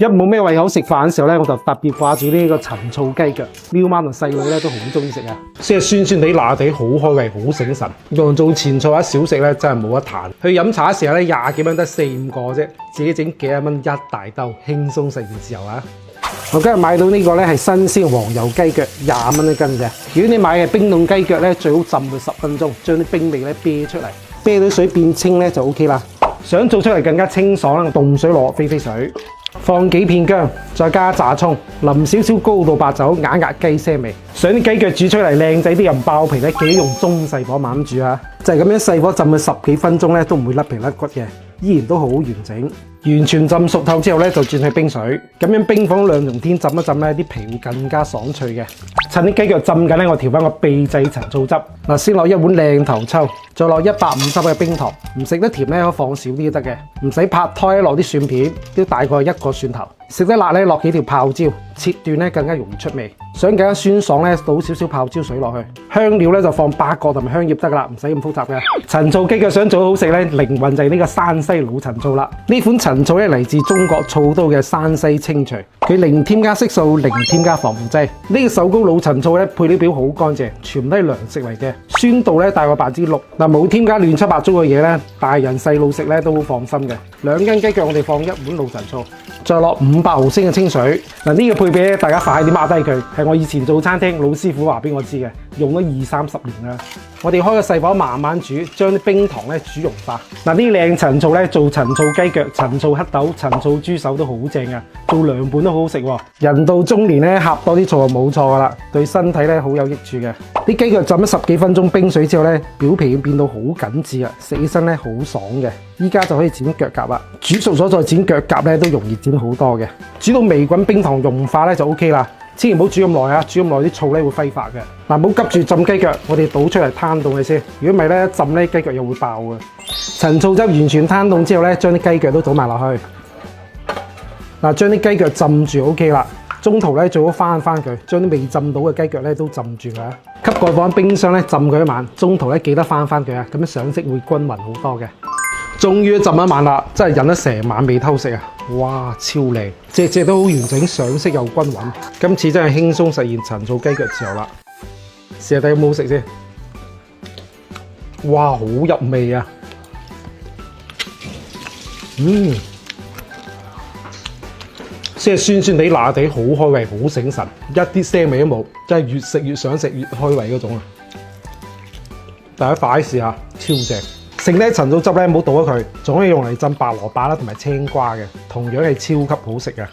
一冇咩胃口食飯嘅時候咧，我就特別掛住呢個陳醋雞腳，喵媽同細女咧都好中意食啊！即係酸酸地、辣地，好開胃，好醒神。用做前菜一小食咧，真係冇得彈。去飲茶嘅時候咧，20幾蚊得4、5個啫，自己整幾廿蚊一大兜，輕鬆實現自由啊！我今日買到呢個咧係新鮮黃油雞腳，20蚊一斤嘅。如果你買嘅冰凍雞腳咧，最好浸佢10分鐘，將啲冰味咧啤出嚟，啤到水變清咧就 OK 啦。想做出嚟更加清爽啦，凍水落飛飛水，放幾片薑，再加炸葱，淋少少高度白酒，壓雞腥味。想啲雞腳煮出嚟靚仔啲又唔爆皮咧，記得用中細火慢慢煮啊！就係咁樣細火浸佢10幾分鐘咧，都唔會甩皮甩骨嘅，依然都好完整。完全浸熟透之後咧，就轉去冰水，咁樣冰火2重天浸一浸咧，啲皮會更加爽脆嘅。趁啲雞腳浸緊咧，我調翻個秘製陳醋汁。嗱，先落1碗靚頭抽，再落150嘅冰糖。唔食得甜咧，可以放少啲都得嘅。唔使拍胎，落啲蒜片，都大概1個蒜頭。食得辣咧，落幾條泡椒，切段咧更加容易出味。想更加酸爽咧，倒少少泡椒水落去。香料咧就放8個同埋香葉得噶啦，唔使咁複雜嘅。陳醋雞腳想做好食咧，靈魂就係呢個山西老陳醋啦。呢款陳醋咧嚟自中國醋都嘅山西清除，佢零添加色素，零添加防腐劑。呢個手工老陳醋咧配料表好乾淨，全部都係糧食嚟嘅，酸度咧大過6%。嗱，冇添加亂七八糟嘅嘢咧，大人細路食咧都好放心嘅。2斤雞腳我哋放1碗老陳醋，再落500毫升嘅清水。嗱，呢個配比咧，大家快啲抹低佢，係我以前做餐廳老師傅話俾我知嘅，用咗20-30年啦。我哋開個細火慢慢煮，將啲冰糖咧煮溶化。嗱，啲靚陳醋咧做陳醋雞腳、陳醋黑豆、陳醋豬手都好正噶，做涼拌都好好食喎。人到中年咧，呷多啲醋就冇錯噶啦，對身體咧好有益處嘅。啲雞腳浸咗10幾分鐘冰水之後咧，表皮變到好緊緻啊，食起身咧好爽嘅。依家就可以剪腳甲啦，煮熟咗再剪腳甲咧都容易剪好多嘅。煮到微滾冰糖融化咧就 OK 啦。千祈唔好煮咁耐啊！煮咁耐啲醋咧會揮發嘅。嗱，唔好急住浸雞腳，我哋倒出嚟攤凍佢先。如果唔係咧，浸咧雞腳又會爆嘅。陳醋汁完全攤凍之後咧，將啲雞腳都倒埋落去。嗱，將啲雞腳浸住 OK 啦。中途咧最好翻佢，將啲未浸到嘅雞腳咧都浸住佢。吸蓋放喺冰箱咧浸佢一晚，中途咧記得翻佢啊，咁樣上色會均勻好多嘅。終於浸一晚啦，真係忍咗成晚未偷食啊！哇，超靚，隻都好完整，上色又均勻。今次真係輕鬆實現陳醋雞腳自由啦！試下睇有冇好食先。哇，好入味啊！即係酸酸地、辣地，好開胃，好醒神，一啲腥味都冇，真係越食越想食，越開胃嗰種啊！大家快啲試下，超正！剩低陳醋汁咧，唔好倒咗佢，仲可以用嚟浸白蘿蔔啦，同埋青瓜嘅，同樣係超級好食嘅。